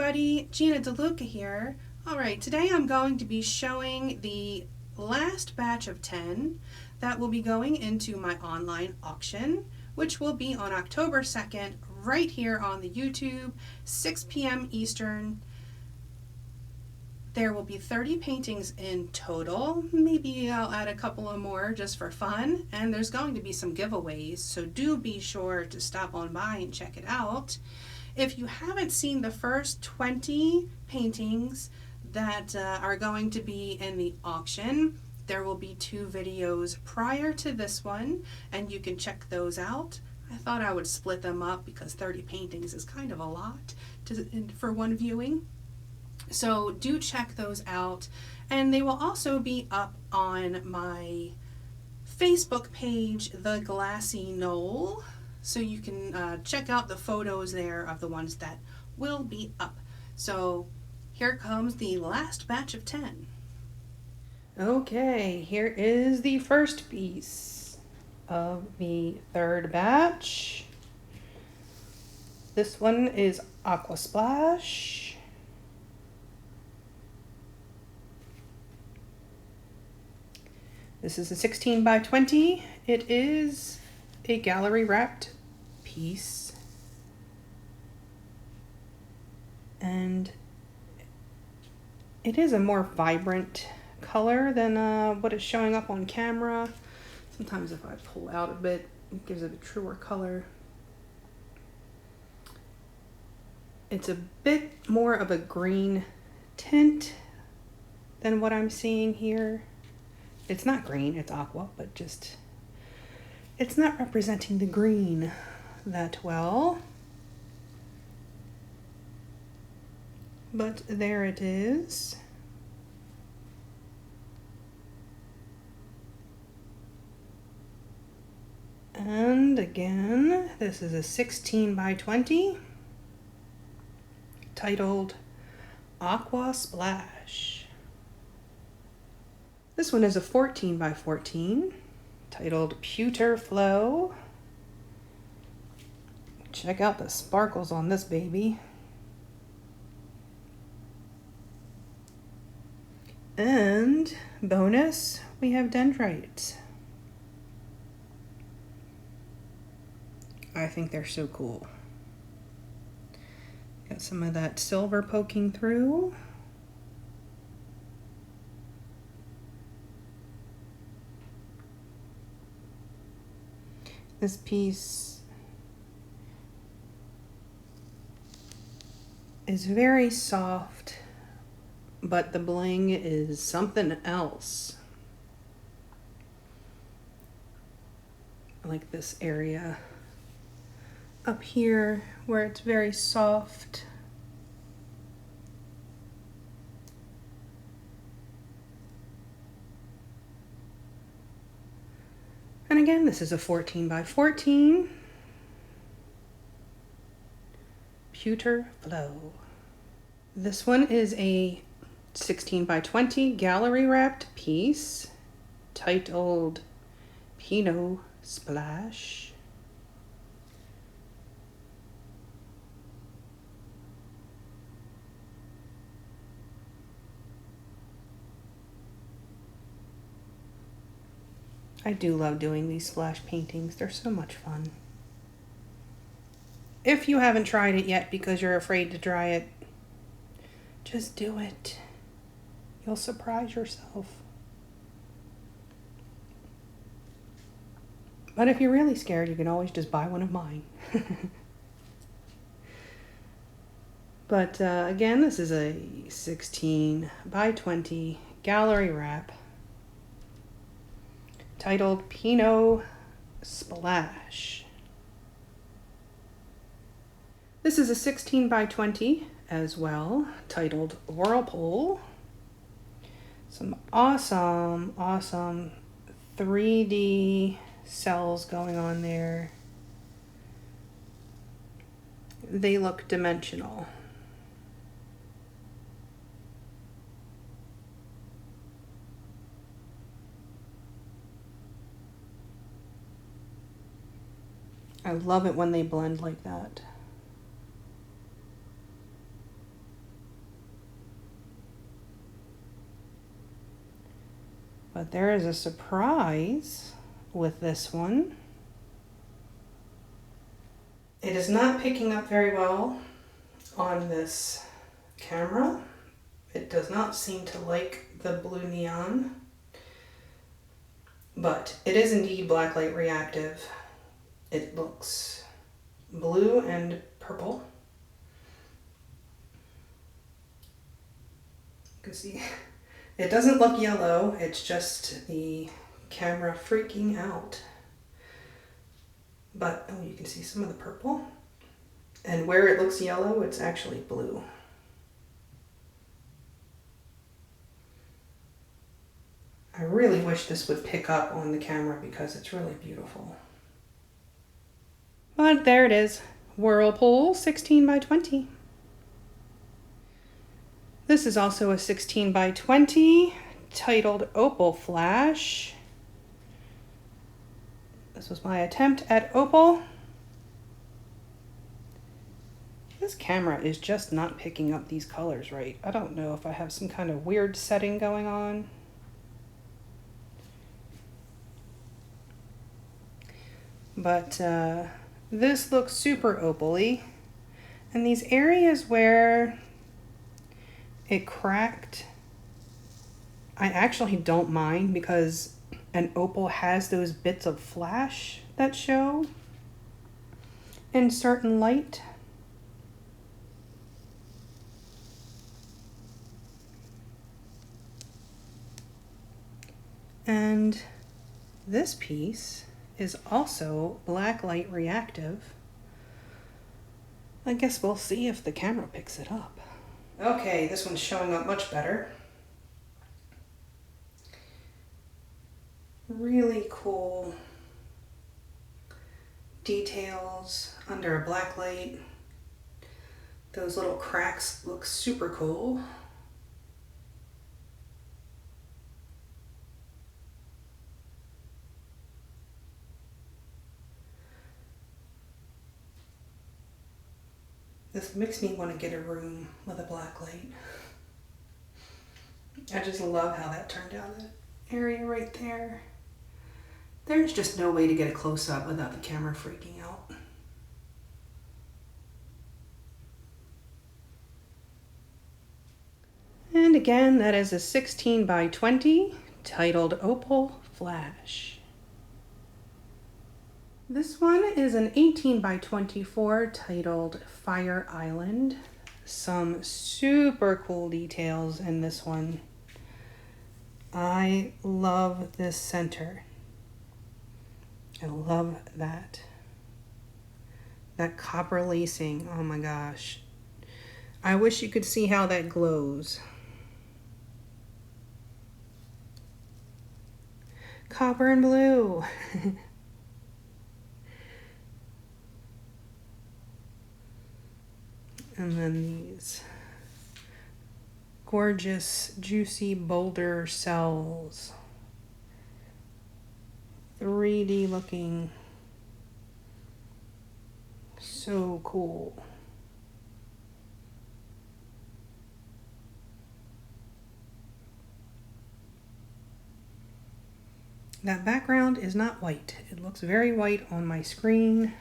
everybody, Gina DeLuca here. Alright, today I'm going to be showing the last batch of 10 that will be going into my online auction, which will be on October 2nd, right here on the YouTube, 6 p.m. Eastern. There will be 30 paintings in total. Maybe I'll add a couple of more just for fun. And there's going to be some giveaways, so do be sure to stop on by and check it out. If you haven't seen the first 20 paintings that are going to be in the auction, there will be 2 videos prior to this one, and you can check those out. I thought I would split them up because 30 paintings is kind of a lot for one viewing. So do check those out, and they will also be up on my Facebook page, The Glassy Knoll. So you can check out the photos there of the ones that will be up. So here comes the last batch of 10. Okay, here is the first piece of the third batch. This one is Aqua Splash. This is a 16 by 20. It is a gallery wrapped piece, and it is a more vibrant color than what is showing up on camera. Sometimes if I pull out a bit, it gives it a truer color. It's a bit more of a green tint than what I'm seeing here. It's not green, it's aqua, but just it's not representing the green that well. But there it is. And again, this is a 16 by 20 titled Aqua Splash. This one is a 14 by 14 titled Pewter Flow. Check out the sparkles on this baby. And bonus, we have dendrites. I think they're so cool. Got some of that silver poking through. This piece is very soft, but the bling is something else. I like this area up here where it's very soft. And again, this is a 14 by 14 Pewter Flow. This one is a 16 by 20 gallery wrapped piece titled Pinot Splash. I do love doing these splash paintings. They're so much fun. If you haven't tried it yet because you're afraid to try it, just do it. You'll surprise yourself. But if you're really scared, you can always just buy one of mine. But again, this is a 16 by 20 gallery wrap titled Pinot Splash. This is a 16 by 20 as well, titled Whirlpool. Some awesome 3D cells going on there. They look dimensional. I love it when they blend like that. But there is a surprise with this one. It is not picking up very well on this camera. It does not seem to like the blue neon, but it is indeed blacklight reactive. It looks blue and purple. You can see it doesn't look yellow, it's just the camera freaking out. But, oh, you can see some of the purple. And where it looks yellow, it's actually blue. I really wish this would pick up on the camera because it's really beautiful. But there it is, Whirlpool 16 by 20. This is also a 16 by 20 titled Opal Flash. This was my attempt at Opal. This camera is just not picking up these colors right. I don't know if I have some kind of weird setting going on. But this looks super opal-y. And these areas where it cracked, I actually don't mind because an opal has those bits of flash that show in certain light. And this piece is also blacklight reactive. I guess we'll see if the camera picks it up. Okay, this one's showing up much better. Really cool details under a black light. Those little cracks look super cool. This makes me want to get a room with a black light. I just love how that turned out, that area right there. There's just no way to get a close-up without the camera freaking out. And again, that is a 16 by 20 titled Opal Flash. This one is an 18 by 24 titled Fire Island. Some super cool details in this one. I love this center. I love that. That copper lacing, oh my gosh. I wish you could see how that glows. Copper and blue. And then these gorgeous, juicy boulder cells. 3D looking. So cool. That background is not white. It looks very white on my screen.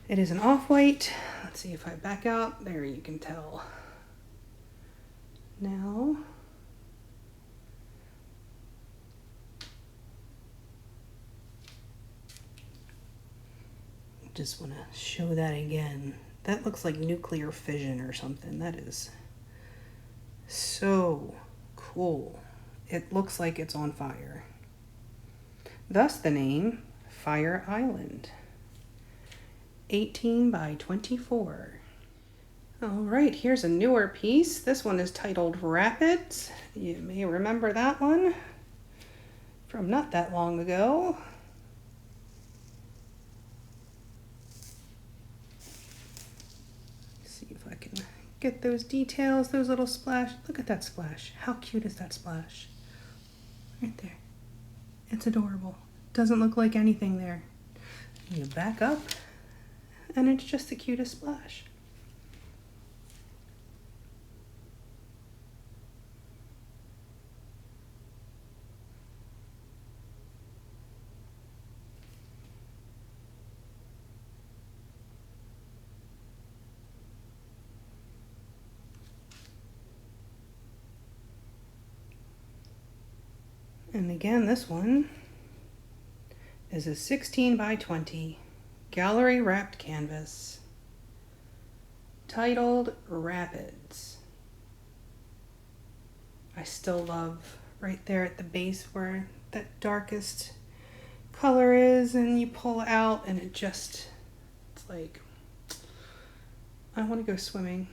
It is an off-white. Let's see if I back out. There you can tell. Now, just want to show that again. That looks like nuclear fission or something. That is so cool. It looks like it's on fire. Thus the name Fire Island. 18 by 24. All right, here's a newer piece. This one is titled Rapids. You may remember that one from not that long ago. Let's see if I can get those details, those little splash. Look at that splash. How cute is that splash? Right there. It's adorable. Doesn't look like anything there. You back up, and it's just the cutest splash. And again, this one is a 16 by 20 gallery wrapped canvas titled Rapids. I still love right there at the base where that darkest color is, and you pull out and it's like, I want to go swimming.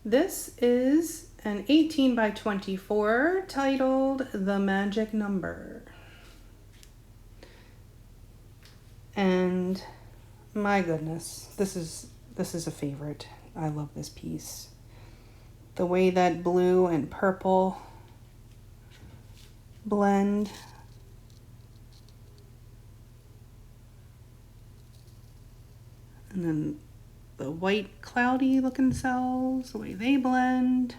This is an 18 by 24 titled The Magic Number. And my goodness, this is a favorite. I love this piece. The way that blue and purple blend. And then the white cloudy looking cells, the way they blend.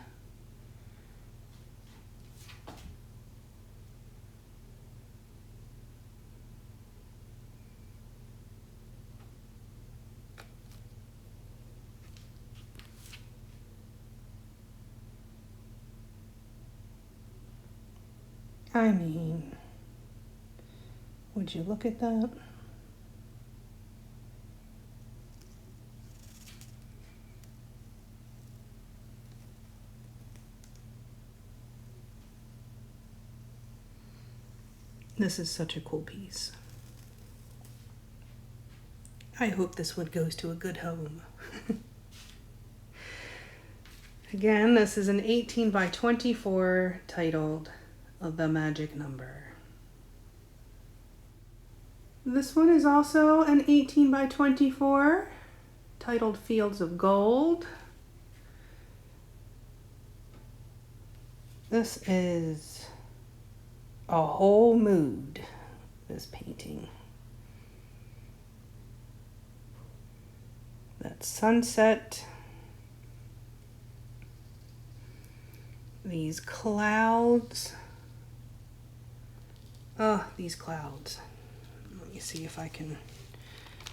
I mean, would you look at that? This is such a cool piece. I hope this one goes to a good home. Again, this is an 18 by 24 titled The Magic Number. This one is also an 18 by 24 titled Fields of Gold. This is a whole mood, this painting. That sunset, these clouds. Oh, these clouds. Let me see if I can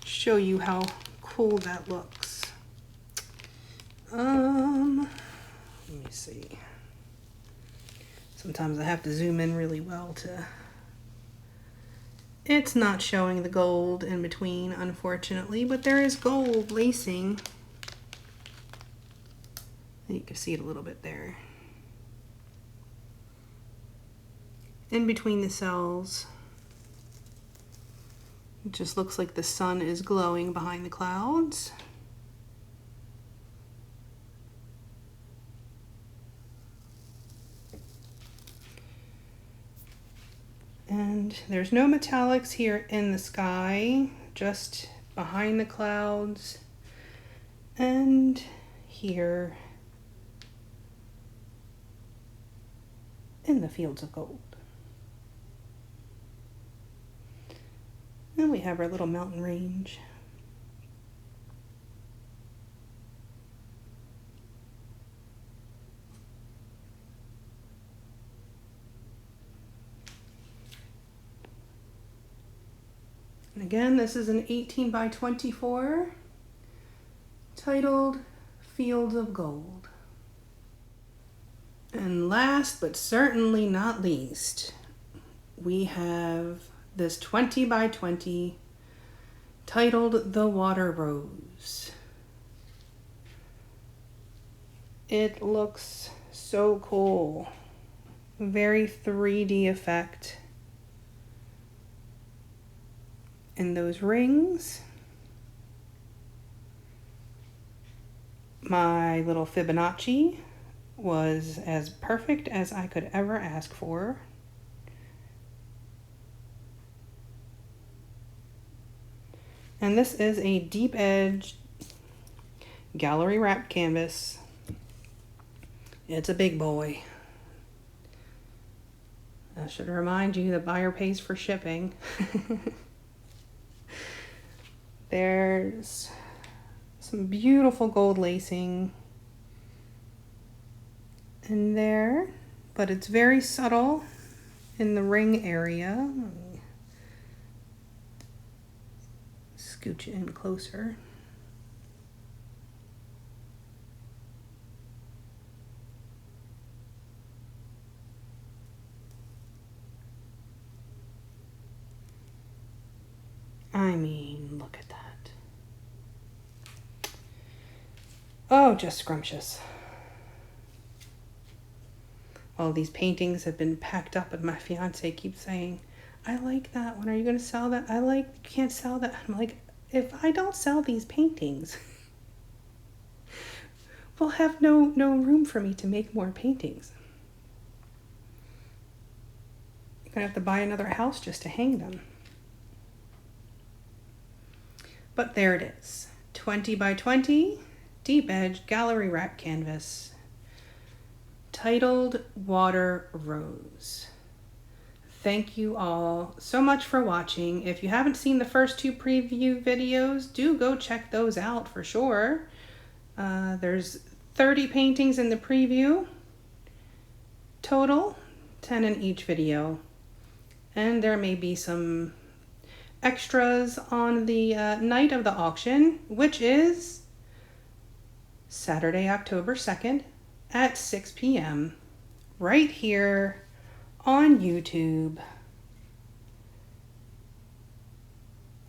show you how cool that looks. Let me see. Sometimes I have to zoom in really well to... It's not showing the gold in between, unfortunately, but there is gold lacing. You can see it a little bit there. In between the cells. It just looks like the sun is glowing behind the clouds. And there's no metallics here in the sky, just behind the clouds and here in the fields of gold. And we have our little mountain range. And again, this is an 18 by 24 titled Fields of Gold. And last but certainly not least, we have this 20 by 20 titled The Water Rose. It looks so cool. Very 3D effect. And those rings, my little Fibonacci was as perfect as I could ever ask for. And this is a deep edge gallery wrapped canvas. It's a big boy. I should remind you the buyer pays for shipping. There's some beautiful gold lacing in there, but it's very subtle in the ring area. Let me scooch it in closer. I mean, look at that. Oh, just scrumptious. All these paintings have been packed up, and my fiance keeps saying, I like that one. Are you going to sell that? You can't sell that. I'm like, if I don't sell these paintings, we'll have no room for me to make more paintings. You're going to have to buy another house just to hang them. But there it is. 20 by 20, deep edge gallery wrap canvas. Titled Water Rose. Thank you all so much for watching. If you haven't seen the first 2 preview videos, do go check those out for sure. There's 30 paintings in the preview total, 10 in each video. And there may be some extras on the night of the auction, which is Saturday, October 2nd. At 6 p.m. right here on YouTube.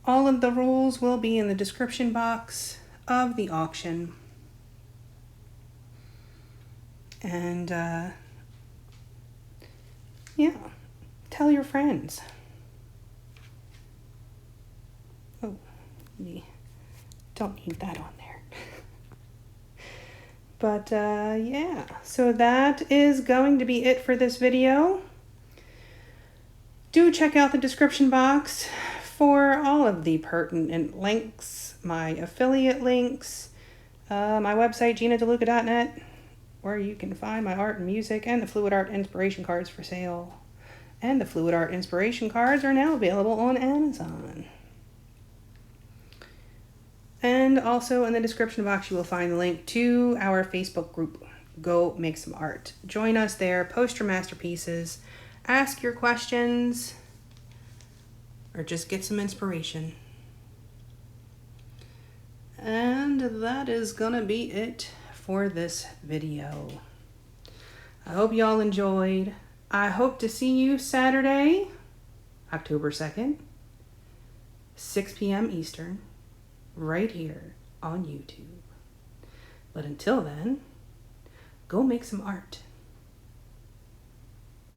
All of the rules will be in the description box of the auction. And yeah, tell your friends. Oh, we don't need that on there. But yeah, so that is going to be it for this video. Do check out the description box for all of the pertinent links, my affiliate links, my website, GinaDeLuca.net, where you can find my art and music, and the fluid art inspiration cards for sale. And the fluid art inspiration cards are now available on Amazon. And also in the description box, you will find the link to our Facebook group, Go Make Some Art. Join us there, post your masterpieces, ask your questions, or just get some inspiration. And that is gonna be it for this video. I hope y'all enjoyed. I hope to see you Saturday, October 2nd, 6 p.m. Eastern. Right here on YouTube. But until then, go make some art.